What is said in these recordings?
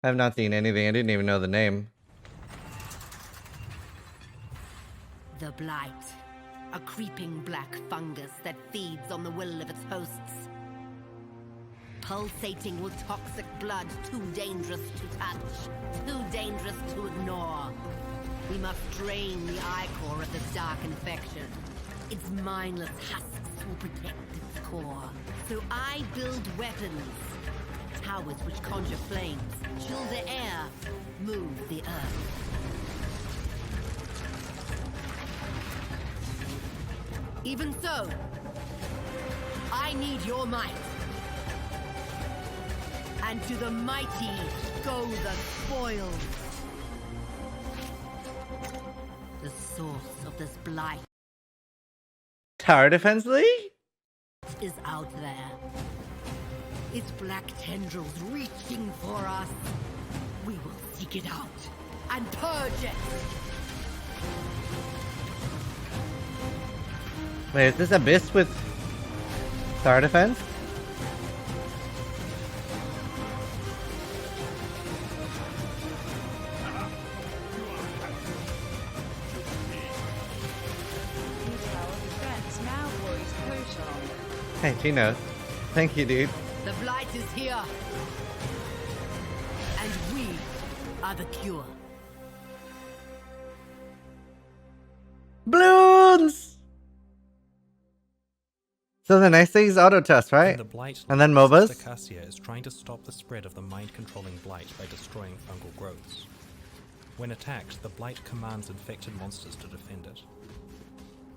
I've not seen anything. I didn't even know the name. The Blight. A creeping black fungus that feeds on the will of its hosts. Pulsating with toxic blood, too dangerous to touch, too dangerous to ignore. We must drain the ichor of this dark infection. Its mindless husks will protect its core. So I build weapons. Towers which conjure flames, chill the air, move the earth. Even so, I need your might. And to the mighty go the spoils. The source of this blight Tower Defense League? is out there. Its black tendrils reaching for us. We will seek it out and purge it. Wait, is this Abyss with Tower Defense? Hey, Gino. Thank you, dude. The Blight is here. And we are the cure. Bloons! So the next thing is auto test, right? The Blight And then MOBAs? Cassia is trying to stop the spread of the mind-controlling Blight by destroying fungal growths. When attacked, the Blight commands infected monsters to defend it.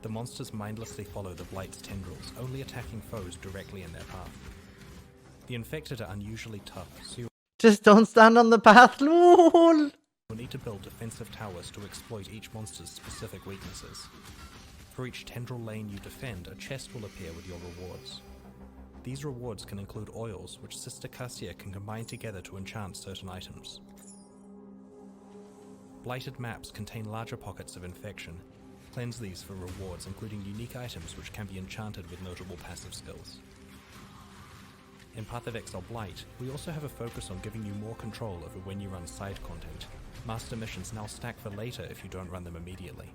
The monsters mindlessly follow the Blight's tendrils, only attacking foes directly in their path. The infected are unusually tough, so Just don't stand on the path, lol! you'll need to build defensive towers to exploit each monster's specific weaknesses. For each tendril lane you defend, a chest will appear with your rewards. These rewards can include oils, which Sister Cassia can combine together to enchant certain items. Blighted Maps contain larger pockets of infection. Cleanse these for rewards, including unique items which can be enchanted with notable passive skills. In Path of Exile Blight, we also have a focus on giving you more control over when you run side content. Master missions now stack for later if you don't run them immediately.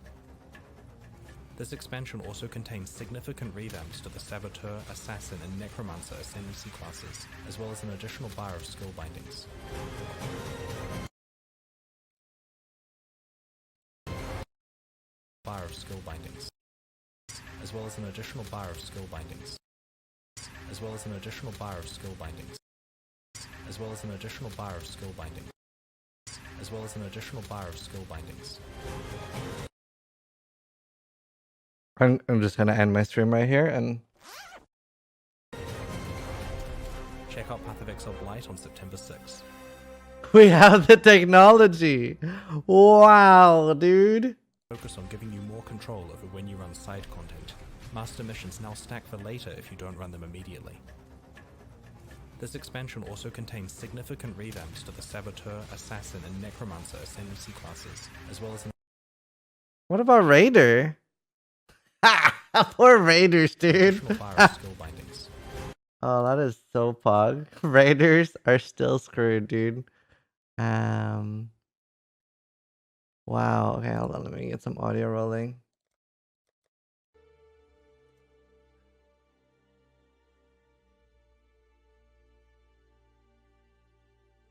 This expansion also contains significant revamps to the Saboteur, Assassin, and Necromancer ascendancy classes, as well as an additional bar of skill bindings. As well as an additional bar of skill bindings. As well as an additional bar of skill bindings. As well as an additional bar of skill bindings. As well as an additional bar of skill bindings. I'm just gonna end my stream right here and... Check out Path of Exile Blight on September 6th. We have the technology! Wow, dude! Focus on giving you more control over when you run side content. Master missions now stack for later if you don't run them immediately. This expansion also contains significant revamps to the Saboteur, Assassin, and Necromancer ascendancy classes, as well as an... What about Raider? Ha! Poor Raiders, dude! additional bar of skill bindings. Oh, that is so pog. Raiders are still screwed, dude. Wow. Okay, hold on. Let me get some audio rolling.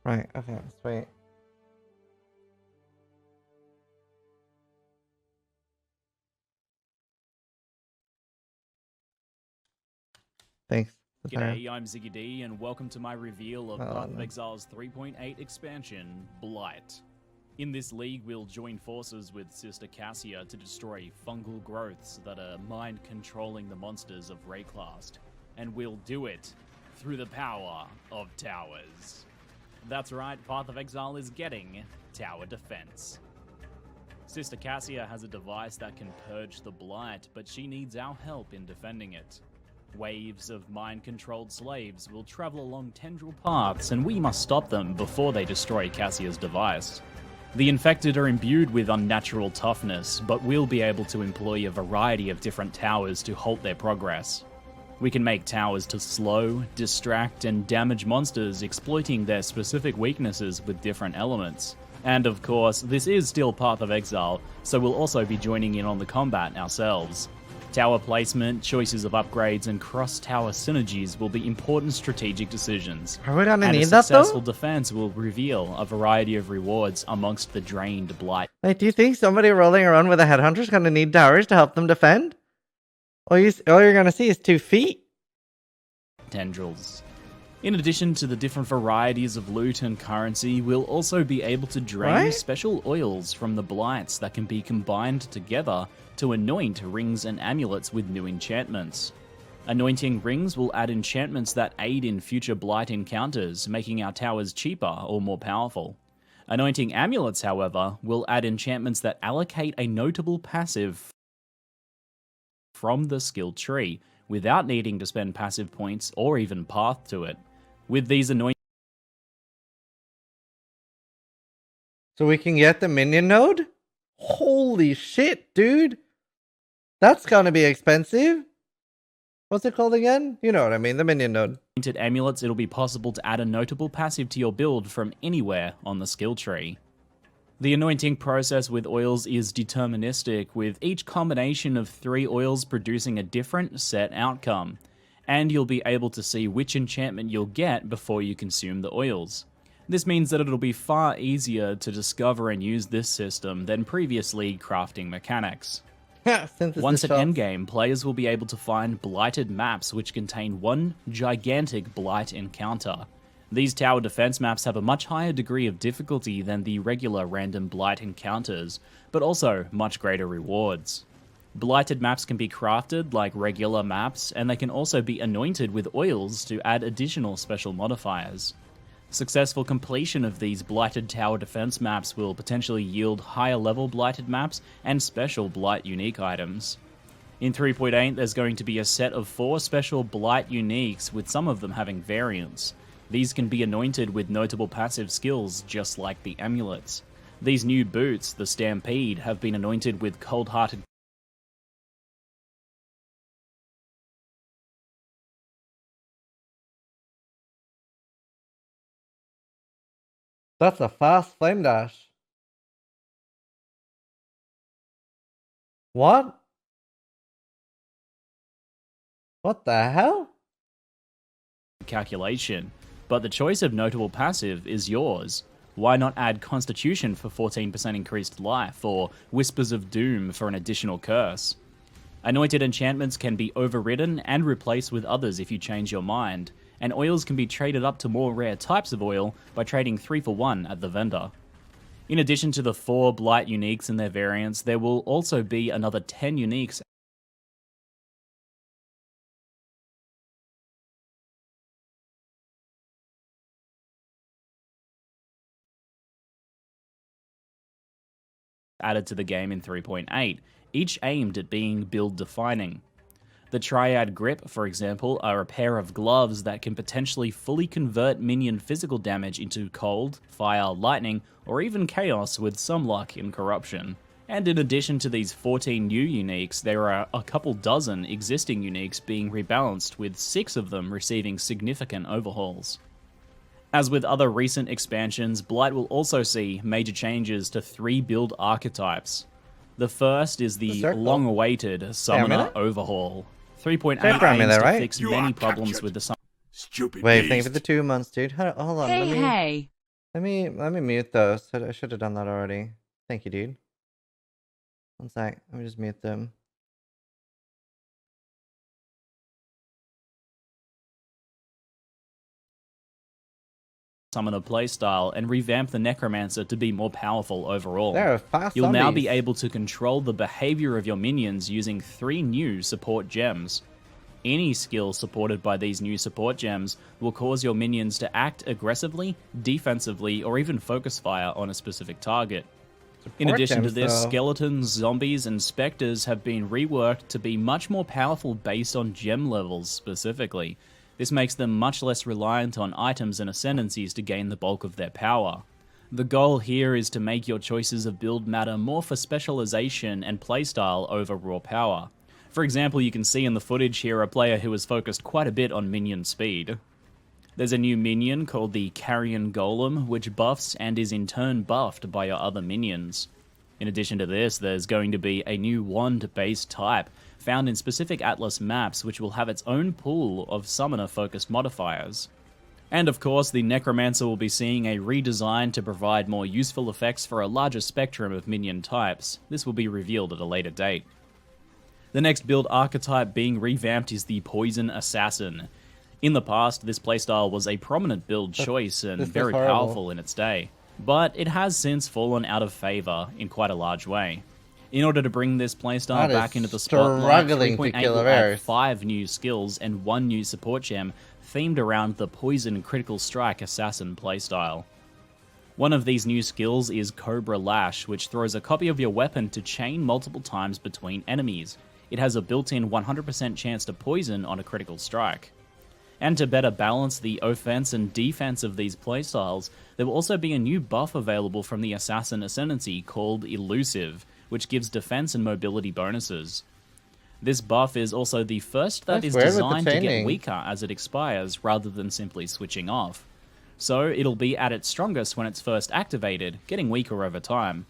Right. Okay. Let's wait. Thanks. G'day, I'm Ziggy D, and welcome to my reveal of Oh, Path of no. Exile's 3.8 expansion, Blight. In this league, we'll join forces with Sister Cassia to destroy fungal growths that are mind-controlling the monsters of Rayclast, and we'll do it through the power of towers. That's right, Path of Exile is getting tower defense. Sister Cassia has a device that can purge the Blight, but she needs our help in defending it. Waves of mind-controlled slaves will travel along tendril paths, and we must stop them before they destroy Cassia's device. The infected are imbued with unnatural toughness, but we'll be able to employ a variety of different towers to halt their progress. We can make towers to slow, distract, and damage monsters, exploiting their specific weaknesses with different elements. And of course, this is still Path of Exile, so we'll also be joining in on the combat ourselves. Tower placement, choices of upgrades, and cross-tower synergies will be important strategic decisions. Are we gonna And need a that successful though? defense will reveal a variety of rewards amongst the drained Blight Like, do you think somebody rolling around with a headhunter is gonna need towers to help them defend? All you're gonna see is 2 feet. tendrils. In addition to the different varieties of loot and currency, we'll also be able to drain Right? special oils from the blights that can be combined together to anoint rings and amulets with new enchantments. Anointing rings will add enchantments that aid in future blight encounters, making our towers cheaper or more powerful. Anointing amulets, however, will add enchantments that allocate a notable passive from the skill tree, without needing to spend passive points or even path to it. With these anointing So we can get the minion node? Holy shit, dude. That's gonna be expensive. What's it called again? You know what I mean, the minion node. amulets, it'll be possible to add a notable passive to your build from anywhere on the skill tree. The anointing process with oils is deterministic, with each combination of 3 oils producing a different set outcome, and you'll be able to see which enchantment you'll get before you consume the oils. This means that it'll be far easier to discover and use this system than previously crafting mechanics. Synthesis Once at shots. endgame, players will be able to find blighted maps which contain one gigantic blight encounter. These tower defense maps have a much higher degree of difficulty than the regular random blight encounters, but also much greater rewards. Blighted maps can be crafted like regular maps, and they can also be anointed with oils to add additional special modifiers. Successful completion of these blighted tower defense maps will potentially yield higher level blighted maps and special blight unique items. In 3.8, there's going to be a set of 4 special blight uniques, with some of them having variants. These can be anointed with notable passive skills, just like the amulets. These new boots, the Stampede, have been anointed with cold-hearted That's a fast flame dash. What? What the hell? calculation, but the choice of notable passive is yours. Why not add Constitution for 14% increased life, or Whispers of Doom for an additional curse? Anointed enchantments can be overridden and replaced with others if you change your mind, and oils can be traded up to more rare types of oil by trading 3 for 1 at the vendor. In addition to the 4 Blight uniques and their variants, there will also be another 10 uniques added to the game in 3.8, each aimed at being build defining. The Triad Grip, for example, are a pair of gloves that can potentially fully convert minion physical damage into cold, fire, lightning, or even chaos with some luck in corruption. And in addition to these 14 new uniques, there are a couple dozen existing uniques being rebalanced, with 6 of them receiving significant overhauls. As with other recent expansions, Blight will also see major changes to 3 build archetypes. The first is the circle. long-awaited Summoner there? Overhaul. 3.8 Stay from me aims there, to right? fix You many are problems captured. with the Summoner. Stupid Wait, beast. thank you for the 2 months, dude. Hold on. Hey. Let me mute those. I should have done that already. Thank you, dude. One sec. Let me just mute them. Summoner playstyle and revamp the Necromancer to be more powerful overall. They're fast You'll now be zombies. able to control the behavior of your minions using 3 new support gems. Any skill supported by these new support gems will cause your minions to act aggressively, defensively, or even focus fire on a specific target. In Support addition to gems, this, though. skeletons, zombies, and specters have been reworked to be much more powerful based on gem levels specifically. This makes them much less reliant on items and ascendancies to gain the bulk of their power. The goal here is to make your choices of build matter more for specialization and playstyle over raw power. For example, you can see in the footage here a player who has focused quite a bit on minion speed. There's a new minion called the Carrion Golem, which buffs and is in turn buffed by your other minions. In addition to this, there's going to be a new wand-based type found in specific Atlas maps, which will have its own pool of summoner-focused modifiers. And of course, the Necromancer will be seeing a redesign to provide more useful effects for a larger spectrum of minion types. This will be revealed at a later date. The next build archetype being revamped is the Poison Assassin. In the past, this playstyle was a prominent build choice and very powerful in its day, but it has since fallen out of favor in quite a large way. In order to bring this playstyle back into the spotlight, 3.8 will add 5 new skills and 1 new support gem themed around the Poison Critical Strike Assassin playstyle. One of these new skills is Cobra Lash, which throws a copy of your weapon to chain multiple times between enemies. It has a built-in 100% chance to poison on a critical strike. And to better balance the offense and defense of these playstyles, there will also be a new buff available from the Assassin Ascendancy called Elusive, which gives defense and mobility bonuses. This buff is also the first that is designed to get weaker as it expires, rather than simply switching off. So it'll be at its strongest when it's first activated, getting weaker over time.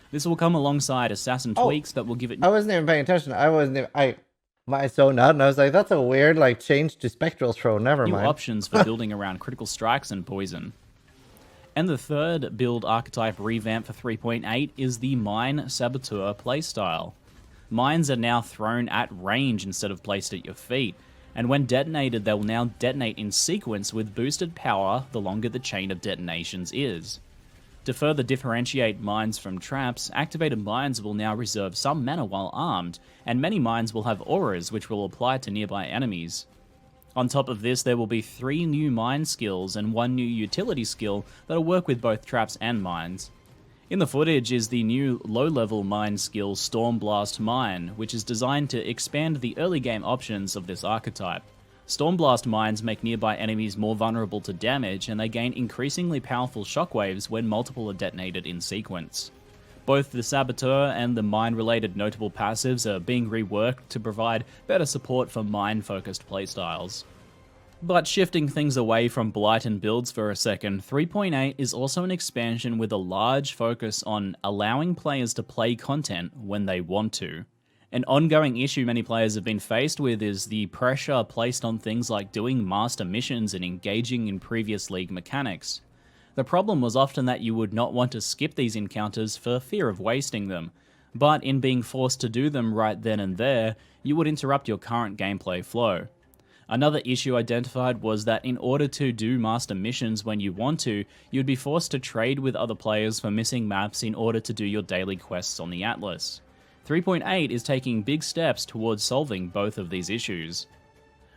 This will come alongside Assassin tweaks that will give it... I wasn't even paying attention. I zoned out and I was like, that's a weird change to Spectral Throw. Never mind. New options for building around critical strikes and poison. And the third build archetype revamp for 3.8 is the Mine Saboteur playstyle. Mines are now thrown at range instead of placed at your feet, and when detonated they will now detonate in sequence with boosted power the longer the chain of detonations is. To further differentiate mines from traps, activated mines will now reserve some mana while armed, and many mines will have auras which will apply to nearby enemies. On top of this, there will be 3 new mine skills and 1 new utility skill that'll work with both traps and mines. In the footage is the new low-level mine skill Stormblast Mine, which is designed to expand the early game options of this archetype. Stormblast mines make nearby enemies more vulnerable to damage, and they gain increasingly powerful shockwaves when multiple are detonated in sequence. Both the Saboteur and the mine-related notable passives are being reworked to provide better support for mine-focused playstyles. But shifting things away from Blight and builds for a second, 3.8 is also an expansion with a large focus on allowing players to play content when they want to. An ongoing issue many players have been faced with is the pressure placed on things like doing master missions and engaging in previous league mechanics. The problem was often that you would not want to skip these encounters for fear of wasting them, but in being forced to do them right then and there, you would interrupt your current gameplay flow. Another issue identified was that in order to do master missions when you want to, you'd be forced to trade with other players for missing maps in order to do your daily quests on the Atlas. 3.8 is taking big steps towards solving both of these issues.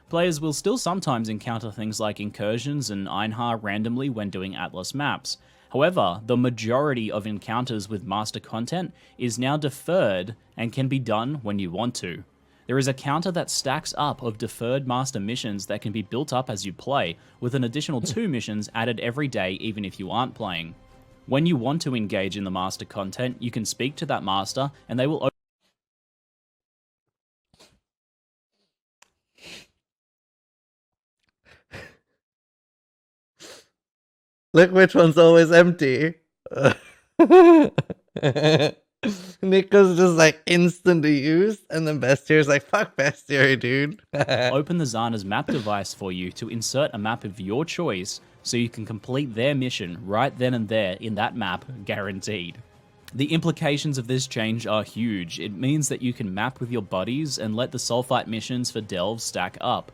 Players will still sometimes encounter things like incursions and Einhar randomly when doing Atlas maps. However, the majority of encounters with master content is now deferred and can be done when you want to. There is a counter that stacks up of deferred master missions that can be built up as you play, with an additional 2 missions added every day even if you aren't playing. When you want to engage in the master content, you can speak to that master and they will Look which one's always empty. Nico's just instantly used, and then Bestier's like, fuck Bestiary, dude. open the Zana's map device for you to insert a map of your choice so you can complete their mission right then and there in that map, guaranteed. The implications of this change are huge. It means that you can map with your buddies and let the Sulfite missions for delves stack up.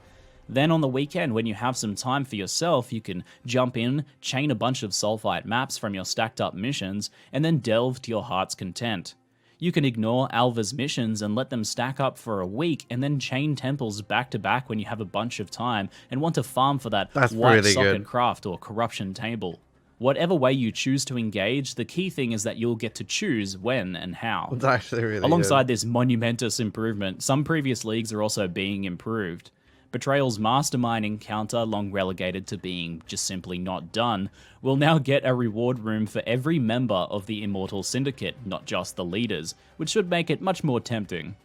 Then on the weekend, when you have some time for yourself, you can jump in, chain a bunch of Sulfite maps from your stacked up missions, and then delve to your heart's content. You can ignore Alva's missions and let them stack up for a week, and then chain temples back to back when you have a bunch of time and want to farm for that white sock and craft or corruption table. Whatever way you choose to engage, the key thing is that you'll get to choose when and how. It's actually really Alongside this monumentous improvement, some previous leagues are also being improved. Betrayal's Mastermind encounter, long relegated to being just simply not done, will now get a reward room for every member of the Immortal Syndicate, not just the leaders, which should make it much more tempting.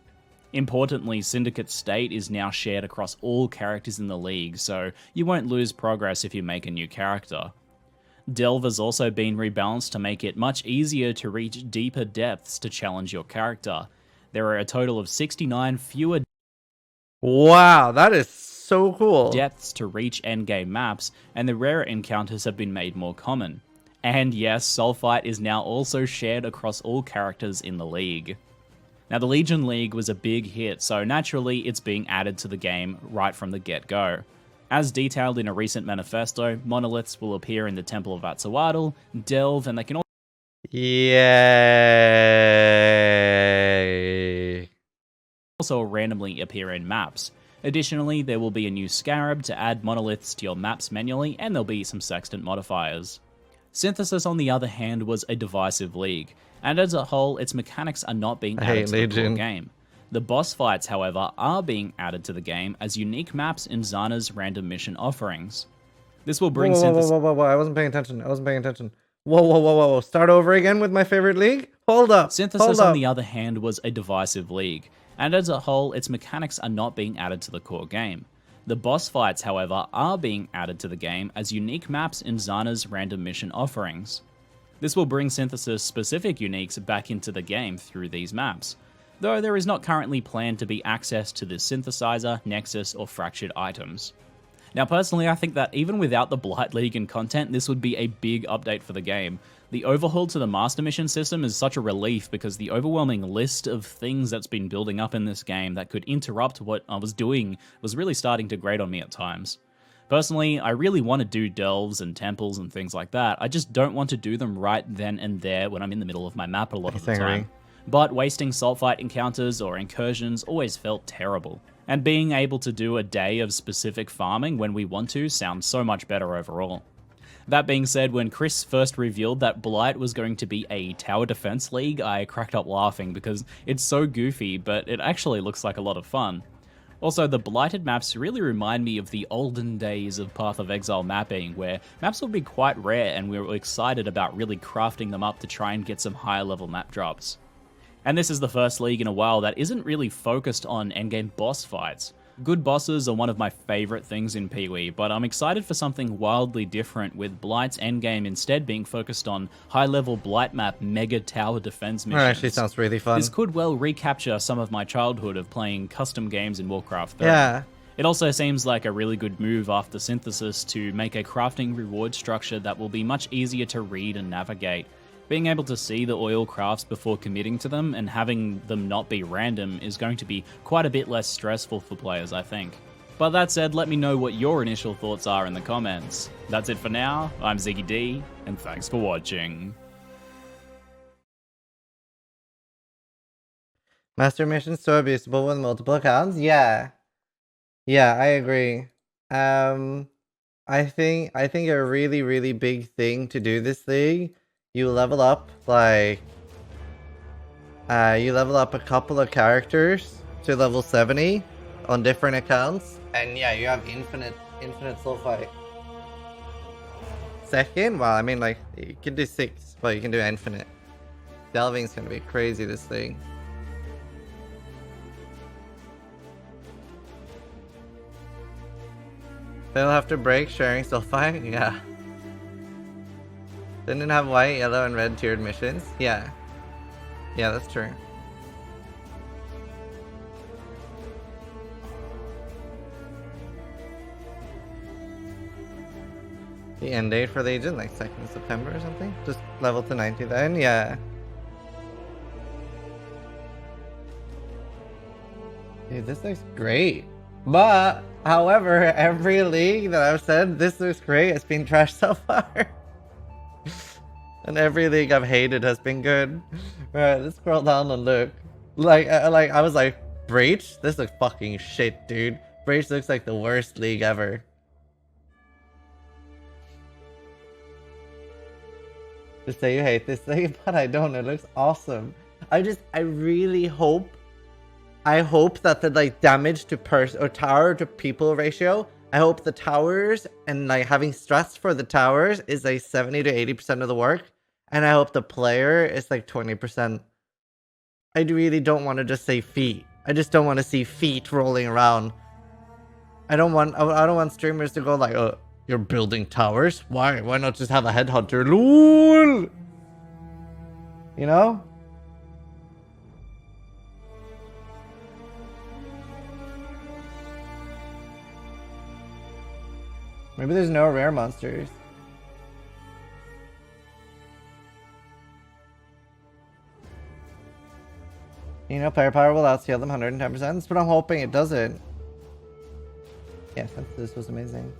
Importantly, Syndicate State is now shared across all characters in the league, so you won't lose progress if you make a new character. Delve has also been rebalanced to make it much easier to reach deeper depths to challenge your character. There are a total of 69 fewer Wow, that is so cool. depths to reach endgame maps, and the rarer encounters have been made more common. And yes, Sulfite is now also shared across all characters in the league. Now, the Legion League was a big hit, so naturally it's being added to the game right from the get-go. As detailed in a recent manifesto, monoliths will appear in the Temple of Atzoatl, Delve, and they can Yay. also randomly appear in maps. Additionally, there will be a new Scarab to add monoliths to your maps manually, and there'll be some sextant modifiers. Synthesis, on the other hand, was a divisive league, and as a whole, its mechanics are not being added to the core game. The boss fights, however, are being added to the game as unique maps in Zana's random mission offerings. This will bring Synthesis... Whoa, I wasn't paying attention. Whoa. Start over again with my favorite league? Hold up. Synthesis, on the other hand, was a divisive league, and as a whole, its mechanics are not being added to the core game. The boss fights, however, are being added to the game as unique maps in Zana's random mission offerings. This will bring Synthesis-specific uniques back into the game through these maps, though there is not currently planned to be access to the Synthesizer, Nexus, or Fractured items. Now, personally, I think that even without the Blight League and content, this would be a big update for the game. The overhaul to the Master Mission system is such a relief because the overwhelming list of things that's been building up in this game that could interrupt what I was doing was really starting to grate on me at times. Personally, I really want to do delves and temples and things like that, I just don't want to do them right then and there when I'm in the middle of my map a lot of the time. But wasting Sulfite encounters or incursions always felt terrible. And being able to do a day of specific farming when we want to sounds so much better overall. That being said, when Chris first revealed that Blight was going to be a tower defense league, I cracked up laughing because it's so goofy, but it actually looks like a lot of fun. Also, the Blighted Maps really remind me of the olden days of Path of Exile mapping, where maps would be quite rare and we were excited about really crafting them up to try and get some higher level map drops. And this is the first league in a while that isn't really focused on endgame boss fights. Good bosses are one of my favourite things in PoE, but I'm excited for something wildly different, with Blight's endgame instead being focused on high-level Blight map mega tower defense missions. That actually sounds really fun. This could well recapture some of my childhood of playing custom games in Warcraft 3. Yeah. It also seems like a really good move after Synthesis to make a crafting reward structure that will be much easier to read and navigate. Being able to see the oil crafts before committing to them and having them not be random is going to be quite a bit less stressful for players, I think. But that said, let me know what your initial thoughts are in the comments. That's it for now, I'm Ziggy D, and thanks for watching. Master missions so abusable with multiple accounts? Yeah, I agree. I think a really big thing to do this league, you level up like you level up a couple of characters to level 70 on different accounts, and yeah, you have infinite sulfite. Second, well, I mean, like, you can do 6, but you can do infinite. Delving's gonna be crazy this thing. They'll have to break sharing sulfite? Yeah. Didn't it have white, yellow, and red tiered missions? Yeah. Yeah, that's true. The end date for the agent, like 2nd of September or something? Just level to 90 then? Yeah. Dude, this looks great. But, however, every league that I've said, this looks great, it's been trashed so far. And every league I've hated has been good. Alright, let's scroll down and look. I was like, Breach? This looks fucking shit, dude. Breach looks like the worst league ever. Just say you hate this league, but I don't. It looks awesome. I really hope that the like damage to person or tower to people ratio, I hope the towers and like having stress for the towers is like 70 to 80% of the work, and I hope the player is like 20%. I really don't want to just say feet. I just don't want to see feet rolling around. I don't want streamers to go like, oh, you're building towers? Why? Why not just have a headhunter? LOL! You know? Maybe there's no rare monsters. You know, player power will outscale them 110%. That's what I'm hoping it doesn't. Yeah, this was amazing.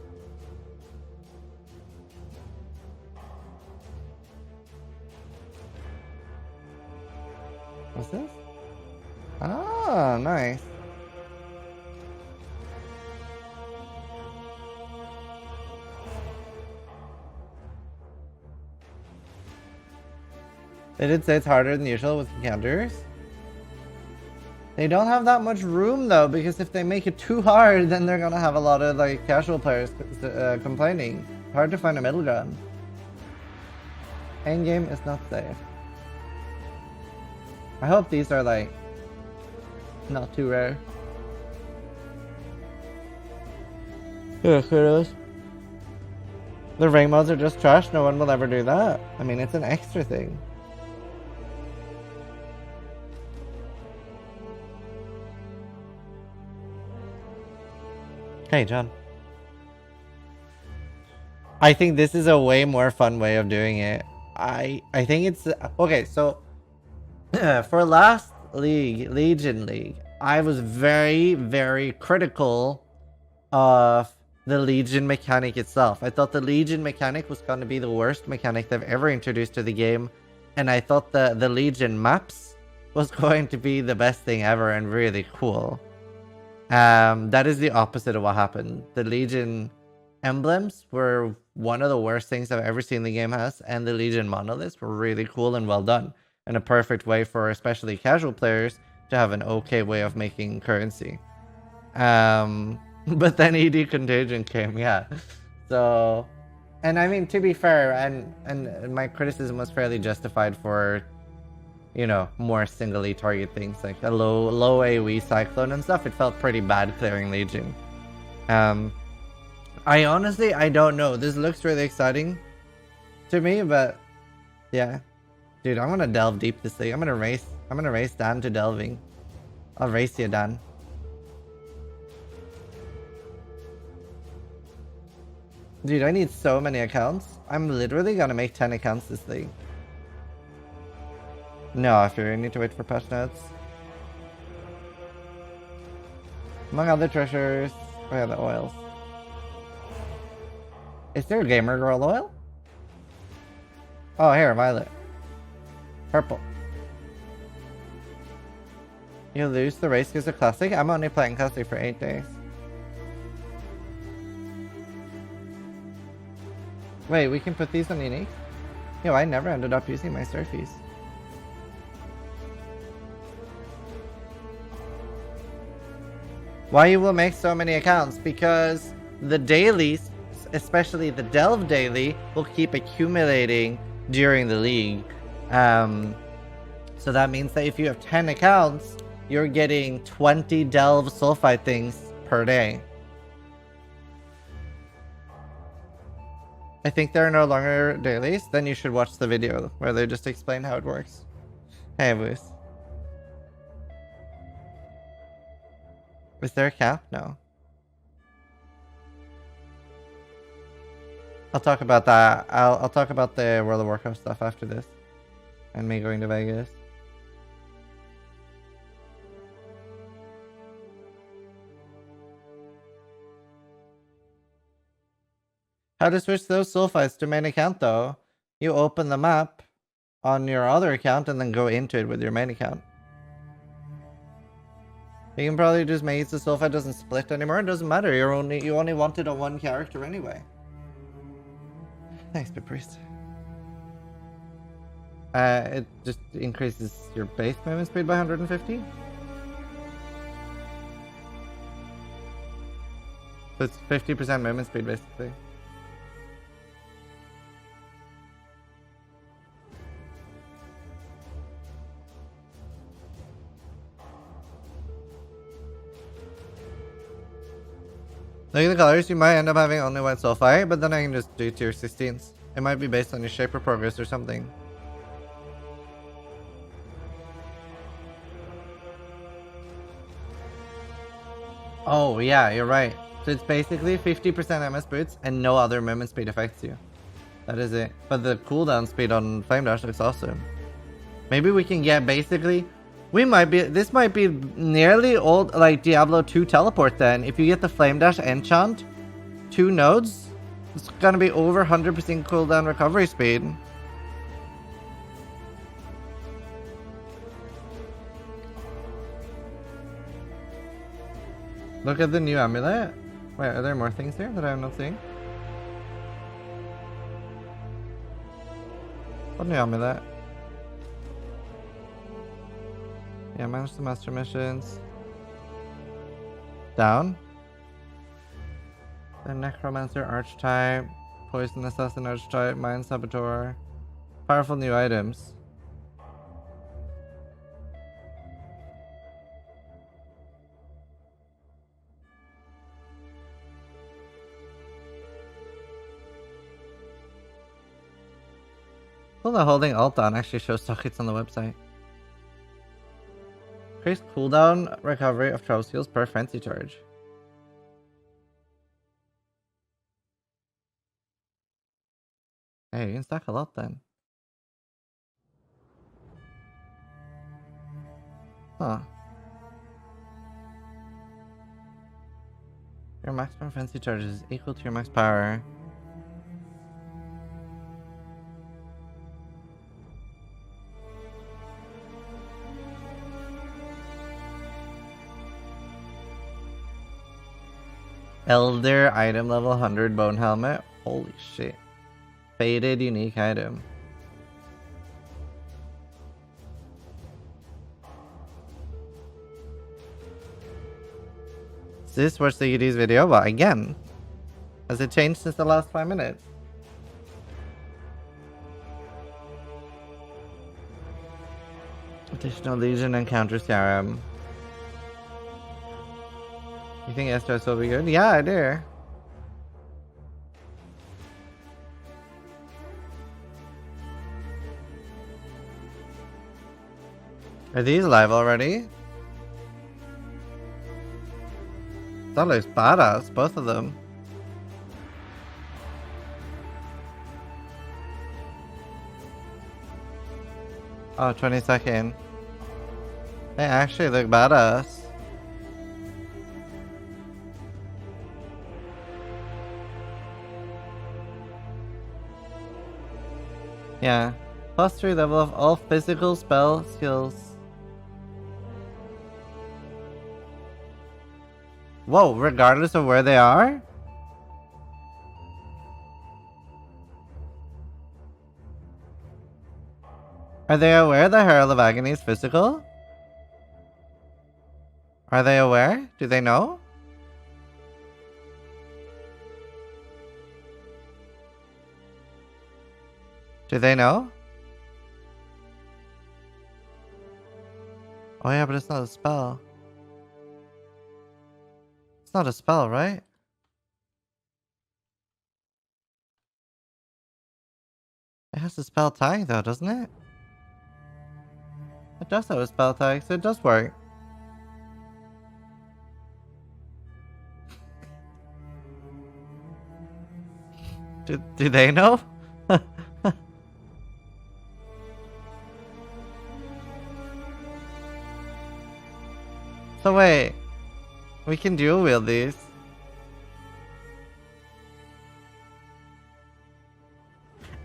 What's this? Ah, nice. They did say it's harder than usual with encounters. They don't have that much room though, because if they make it too hard, then they're gonna have a lot of like casual players complaining. Hard to find a middle ground. Endgame is not safe. I hope these are like not too rare. Yeah, kudos. The rank mods are just trash. No one will ever do that. I mean, it's an extra thing. Hey, John. I think this is a way more fun way of doing it. I think it's okay. So for last Legion League, I was very critical of the Legion mechanic itself. I thought the Legion mechanic was going to be the worst mechanic they've ever introduced to the game, and I thought the Legion maps was going to be the best thing ever and really cool. That is the opposite of what happened. The Legion emblems were one of the worst things I've ever seen the game has, and the Legion monoliths were really cool and well done, and a perfect way for especially casual players to have an okay way of making currency. But then ED Contagion came, yeah. So, and I mean, to be fair, and my criticism was fairly justified for, you know, more singly target things like a low AoE Cyclone and stuff. It felt pretty bad clearing Legion. I honestly, I don't know. This looks really exciting to me, but yeah. Dude, I'm gonna delve deep this thing. I'm gonna race Dan to delving. I'll race you, Dan. Dude, I need so many accounts. I'm literally gonna make 10 accounts this thing. No, I fear you need to wait for patch notes. Among other treasures, oh yeah, the oils. Is there a gamer girl oil? Oh, here, violet. Purple. You lose the race because of classic? I'm only playing classic for 8 days. Wait, we can put these on unique? Yo, I never ended up using my surfies. Why you will make so many accounts? Because the dailies, especially the Delve daily, will keep accumulating during the league. So that means that if you have 10 accounts, you're getting 20 Delve Sulfite things per day. I think there are no longer dailies. Then you should watch the video where they just explain how it works. Hey, Moose. Is there a cap? No. I'll talk about that. I'll talk about the World of Warcraft stuff after this. And me going to Vegas. How to switch those sulfites to main account though? You open the map on your other account and then go into it with your main account. You can probably just make it so sulfite doesn't split anymore. It doesn't matter. You only want it on one character anyway. Thanks, Priest. It just increases your base movement speed by 150. So it's 50% movement speed basically. Look at the colors, you might end up having only white sulfite, but then I can just do tier 16s. It might be based on your shape or progress or something. Oh yeah, you're right. So it's basically 50% MS boots and no other movement speed affects you. That is it. But the cooldown speed on Flame Dash looks awesome. Maybe we can get basically... This might be nearly old, like Diablo 2 teleport then. If you get the Flame Dash enchant, 2 nodes, it's gonna be over 100% cooldown recovery speed. Look at the new amulet. Wait, are there more things here that I'm not seeing? What new amulet? Yeah, manage the master missions. Down. The Necromancer Archetype. Poison Assassin Archetype. Mind Saboteur. Powerful new items. Well, the holding Alt down actually shows sockets on the website. Increase cooldown recovery of travel skills per frenzy charge. Hey, you can stack a lot then. Huh. Your maximum frenzy charge is equal to your max power. Elder item level 100 bone helmet. Holy shit. Faded unique item. Is this what's the UD's video? Well, again. Has it changed since the last 5 minutes? Additional Legion encounter serum. You think Estos will be good? Yeah, I do. Are these live already? That looks badass, both of them. Oh, 22nd. They actually look badass. Yeah. +3 level of all physical spell skills. Whoa, regardless of where they are? Are they aware the Herald of Agony is physical? Are they aware? Do they know? Do they know? Oh yeah, but it's not a spell. It's not a spell, right? It has a spell tag though, doesn't it? It does have a spell tag, so it does work. Do they know? So wait, we can dual wield these.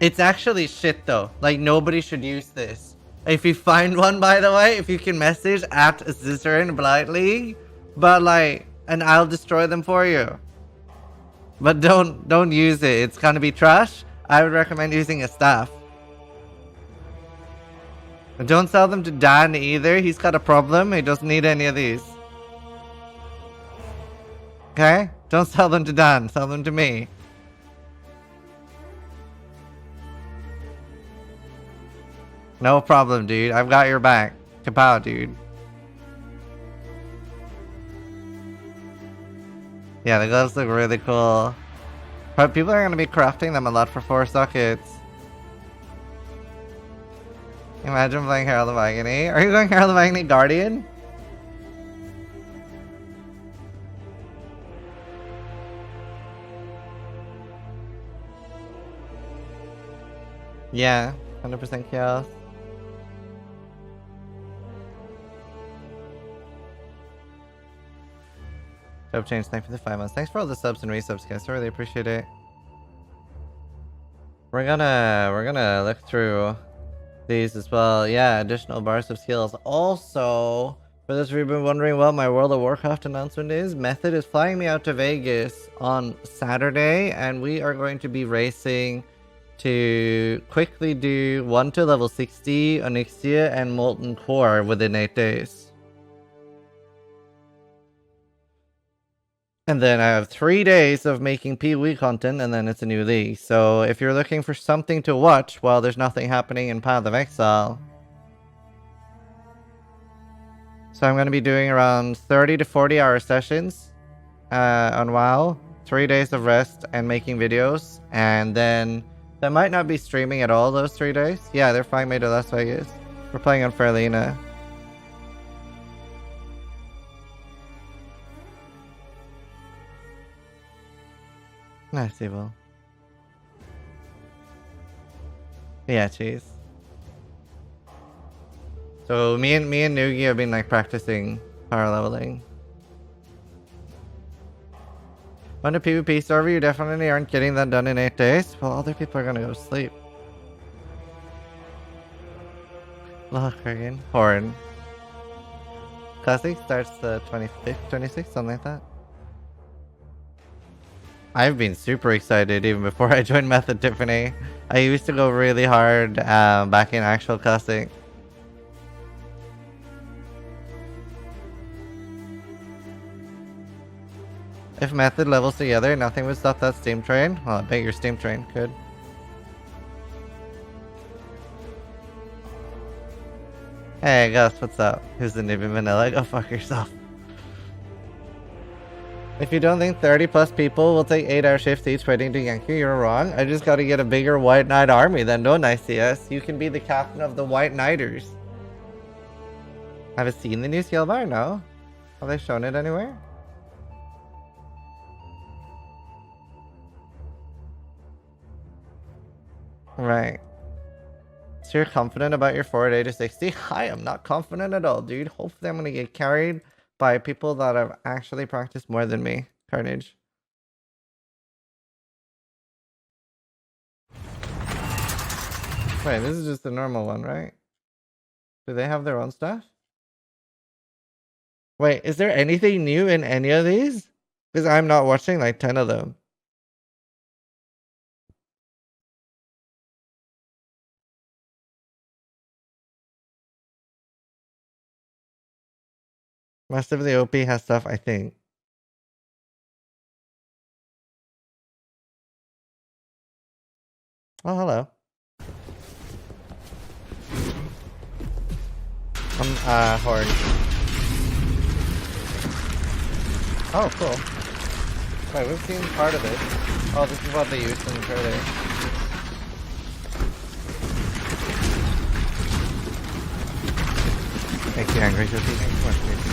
It's actually shit though. Like nobody should use this. If you find one, by the way, if you can message at Zizaran Blight League, but like, and I'll destroy them for you. But don't use it. It's gonna be trash. I would recommend using a staff. And don't sell them to Dan either. He's got a problem. He doesn't need any of these. Okay? Don't sell them to Dan. Sell them to me. No problem, dude. I've got your back. Kapow, dude. Yeah, the gloves look really cool. But people are going to be crafting them a lot for 4 sockets. Imagine playing Herald of Agony. Are you going Herald of Agony Guardian? Yeah, 100% chaos. Job change, thanks for the 5 months. Thanks for all the subs and resubs, guys. I really appreciate it. We're gonna look through these as well. Yeah, additional bars of skills. Also, for those of you who've been wondering what my World of Warcraft announcement is, Method is flying me out to Vegas on Saturday, and we are going to be racing to quickly do 1 to level 60, Onyxia, and Molten Core within 8 days. And then I have 3 days of making PoE content, and then it's a new league. So if you're looking for something to watch while there's nothing happening in Path of Exile, so I'm going to be doing around 30 to 40 hour sessions on WoW, 3 days of rest and making videos, and then I might not be streaming at all those 3 days. Yeah, they're flying me to Las Vegas. We're playing on Fairlina. Nice, Evil. Yeah, cheese. So me and Noogie have been like practicing power leveling. On a PvP server, you definitely aren't getting that done in 8 days. Well, other people are gonna go to sleep. Look, Kurgan. Horn. Classic starts the 25th, 26th, something like that. I've been super excited even before I joined Method Tiffany. I used to go really hard back in actual Classic. If Method levels together, nothing would stop that steam train. Well, I bet your steam train could. Hey Gus, what's up? Who's the noob in vanilla? Go fuck yourself. If you don't think 30 plus people will take 8-hour shifts each waiting to gank you, you're wrong. I just gotta get a bigger White Knight army then, don't I, CS? You can be the captain of the White Knighters. Have you seen the new skill bar? No. Have they shown it anywhere? Right. So you're confident about your 4-day to 60? I am not confident at all, dude. Hopefully I'm gonna get carried by people that have actually practiced more than me. Carnage. Wait, this is just the normal one, right? Do they have their own stuff? Wait, is there anything new in any of these? Because I'm not watching like 10 of them. Most of the OP has stuff, I think. Oh, hello. Horde. Oh, cool. Wait, we've seen part of it. Oh, this is what they used in the trailer. Makes you angry, Josie. Thanks so much, dude.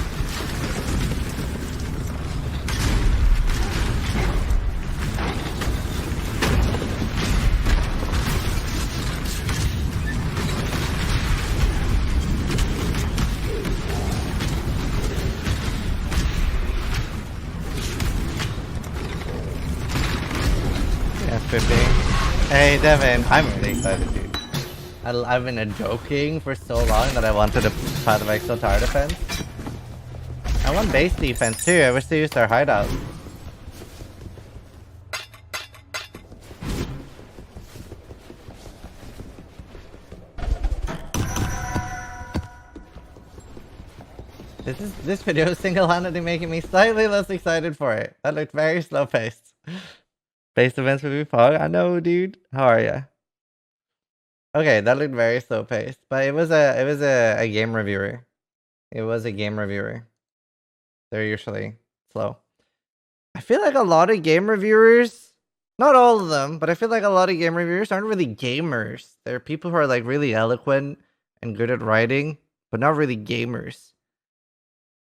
Yeah, 50. Hey, Devin. I'm really excited, dude. I've been joking for so long that I wanted a Path of Exile tower defense. I want base defense too. I wish they used our hideout. This video is single-handedly making me slightly less excited for it. That looked very slow-paced. Base defense would be fog. I know, dude. How are ya? Okay, that looked very slow paced, but it was a game reviewer. It was a game reviewer. They're usually slow. I feel like a lot of game reviewers, not all of them, but I feel like a lot of game reviewers aren't really gamers. They're people who are like really eloquent and good at writing, but not really gamers.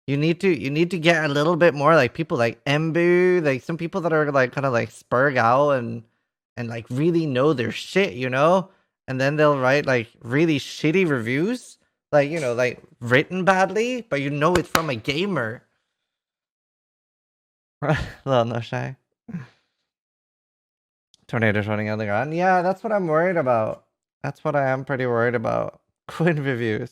You need to get a little bit more like people like Embu, like some people that are like kind of like spurg out and like really know their shit, you know? And then they'll write like really shitty reviews, like, you know, like written badly, but you know it's from a gamer. Well, no shy. Tornadoes running on the ground. Yeah, that's what I'm worried about. That's what I am pretty worried about. Quinn reviews.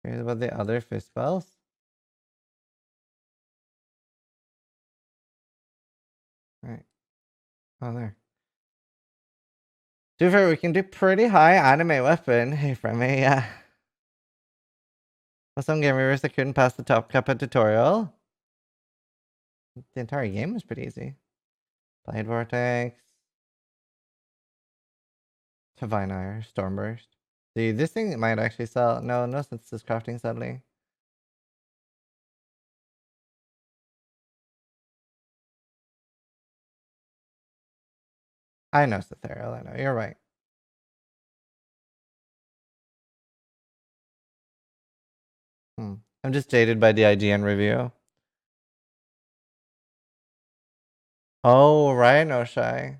Here's about the other fist spells. Right. Oh, there. To be fair, we can do pretty high anime weapon. Hey, from me, yeah. Well, some game reviewers that couldn't pass the top cuppa tutorial. The entire game was pretty easy. Blade Vortex. Divine Ire. Stormburst. Dude, this thing might actually sell. No, since it's crafting suddenly. I know, Cetheriel, I know. You're right. I'm just jaded by the IGN review. Oh, right, no shy.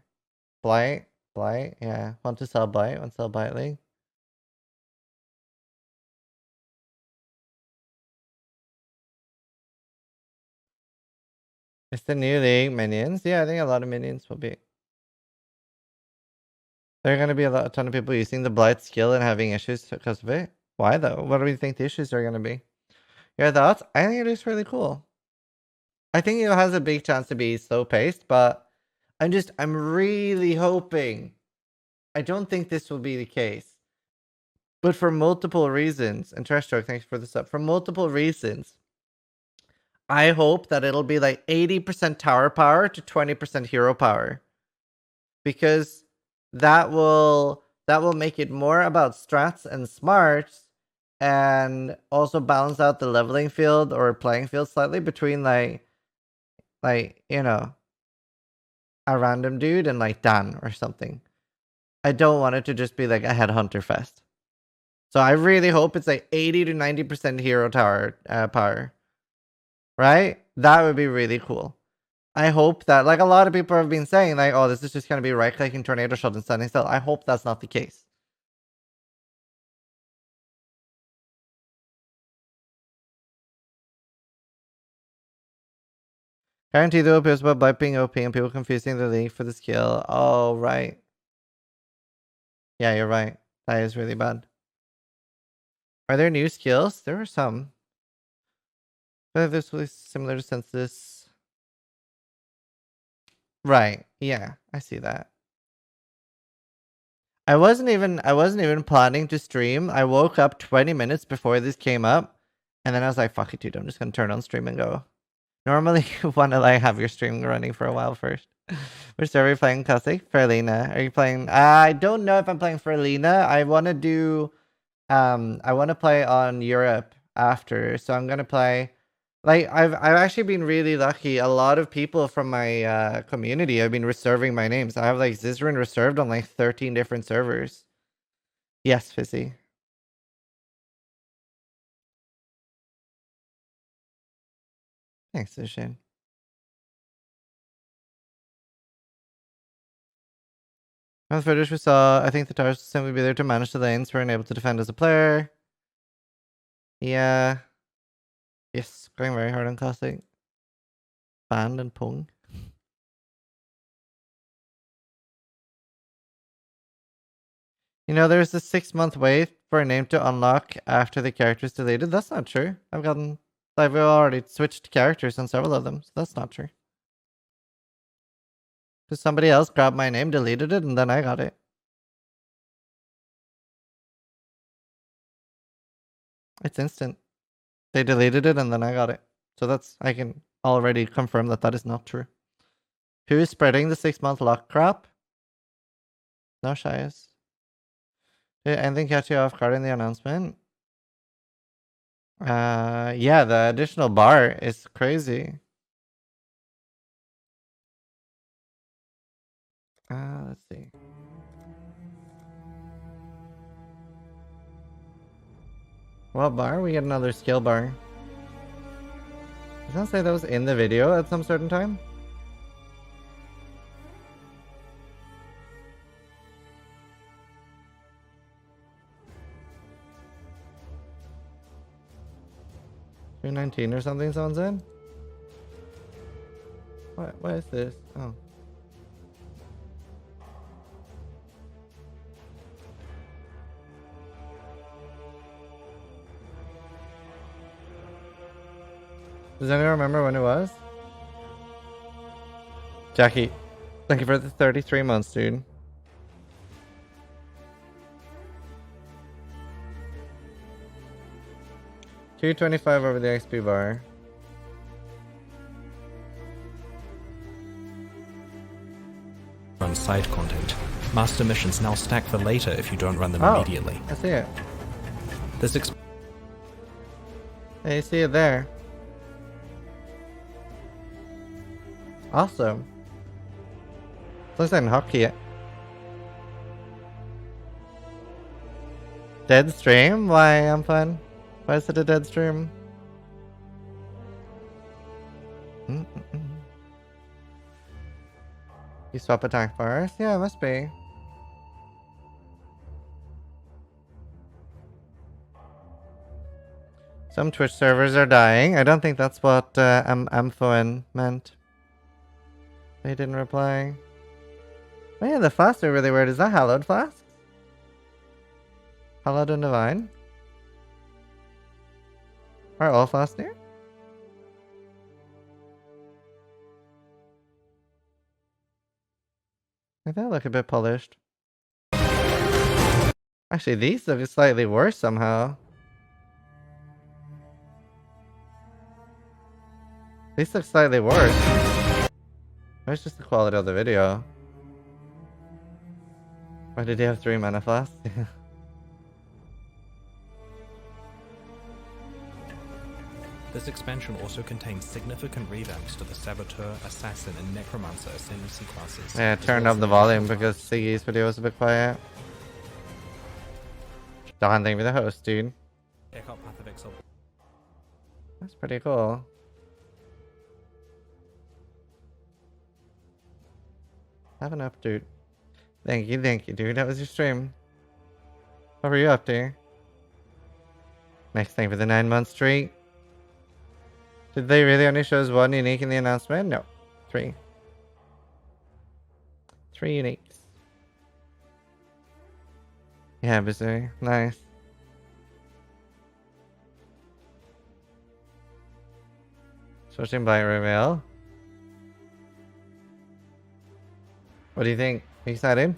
Blight, yeah. Want to sell Blight? Want to sell Blight League? It's the new league minions. Yeah, I think a lot of minions will be. There are going to be a ton of people using the Blight skill and having issues because of it. Why though? What do we think the issues are going to be? Your thoughts? I think it is really cool. I think it has a big chance to be slow paced, but I'm really hoping. I don't think this will be the case, but for multiple reasons. And Trash Stroke, thanks for the sub. For multiple reasons, I hope that it'll be like 80% tower power to 20% hero power, because that will make it more about strats and smarts, and also balance out the leveling field or playing field slightly between like you know, a random dude and like Dan or something. I don't want it to just be like a headhunter fest. So I really hope it's like 80 to 90% hero tower power. Right? That would be really cool. I hope that, like a lot of people have been saying, like, oh, this is just going to be right-clicking Tornado Shot and standing still. I hope that's not the case. Guarantee the OP is about Blight being OP and people confusing the league for the skill. Oh, right. Yeah, you're right. That is really bad. Are there new skills? There are some. But this was similar to Census. Right. Yeah, I see that. I wasn't even planning to stream. I woke up 20 minutes before this came up, and then I was like, fuck it, dude, I'm just gonna turn on stream and go. Normally you wanna like have your stream running for a while first. Which server are you playing, Classic? Ferlina. Are you playing? I don't know if I'm playing Ferlina. I wanna do I wanna play on Europe after. So I'm gonna play, like, I've actually been really lucky. A lot of people from my community have been reserving my names. I have like Zizaran reserved on like 13 different servers. Yes, Fizzy. Thanks, Zishin. On the footage we saw, I think the towers will simply be there to manage the lanes for unable to defend as a player. Yeah. Yes, going very hard on Classic. Band and Pung. You know, there's a 6-month wait for a name to unlock after the character is deleted. That's not true. I've already switched characters on several of them, so that's not true. Because somebody else grabbed my name, deleted it, and then I got it. It's instant. They deleted it, and then I got it. So I can already confirm that is not true. Who is spreading the 6-month lock crap? No Shias. Did anything catch you off guard in the announcement? Yeah, the additional bar is crazy. Let's see. What bar? We get another skill bar. Does that say that was in the video at some certain time? $219 or something, someone said? What is this? Oh. Does anyone remember when it was? Jackie, thank you for the 33 months, dude. $225 over the XP bar. Run side content. Master missions now stack for later if you don't run them Oh, immediately. I see it. This Hey, you see it there. Awesome. Looks like an hotkey. Dead stream? Why, I'm fun. Why is it a dead stream? You swap attack bars? Yeah, it must be. Some Twitch servers are dying. I don't think that's what Amphoen meant. They didn't reply. Oh yeah, the flasks are really weird. Is that hallowed flasks? Hallowed and divine? Are all flasks new? They look a bit polished. Actually, these look slightly worse somehow. These look slightly worse. Where's just the quality of the video? Why did he have 3 mana flasks? This expansion also contains significant revamps to the Saboteur, Assassin, and Necromancer ascendancy classes. Yeah, turn up the volume because Siggy's video was a bit quiet. Don, thank you for the host, dude. Check out Path of Exile. That's pretty cool. Have an up, dude. Thank you, dude. That was your stream. What were you up to? Next thing for the 9-month streak. Did they really only show us 1 unique in the announcement? No. 3. 3 uniques. Yeah, busy. Nice. Switching Blight reveal. What do you think? Are you excited?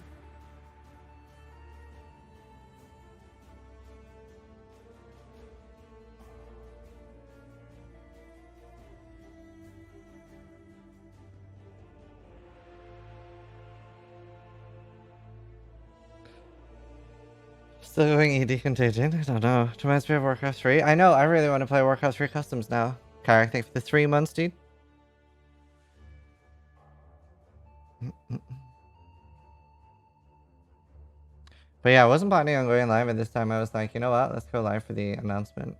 Still going ED Contagion? I don't know. It reminds me of Warcraft 3. I know, I really want to play Warcraft 3 Customs now. Karak, thanks for the 3 months, dude. But yeah, I wasn't planning on going live, and this time I was like, you know what? Let's go live for the announcement.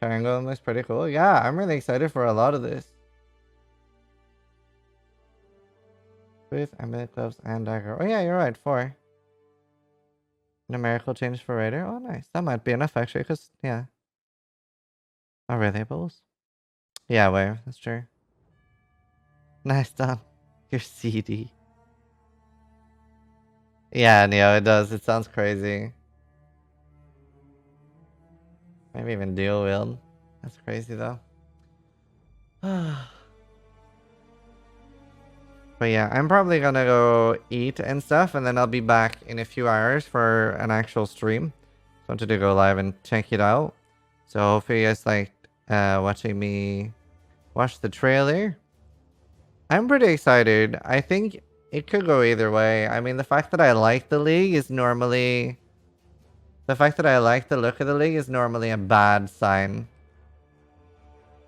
Triangle looks pretty cool. Yeah, I'm really excited for a lot of this. With amulet gloves and dagger. Oh yeah, you're right. 4. Numerical change for Raider. Oh nice. That might be enough actually, because yeah. Oh really, Bulls? Yeah, wave. That's true. Nice done. You're CD. Yeah, Neo, it does. It sounds crazy. Maybe even dual wield. That's crazy though. But yeah, I'm probably gonna go eat and stuff, and then I'll be back in a few hours for an actual stream. So I wanted to go live and check it out. So hopefully you guys liked watching me Watch the trailer. I'm pretty excited. I think it could go either way. I mean, the fact that I like the league is normally... The fact that I like the look of the league is normally a bad sign.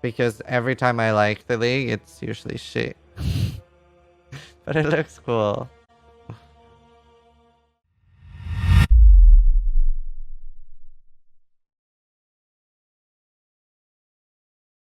Because every time I like the league, it's usually shit. But it looks cool.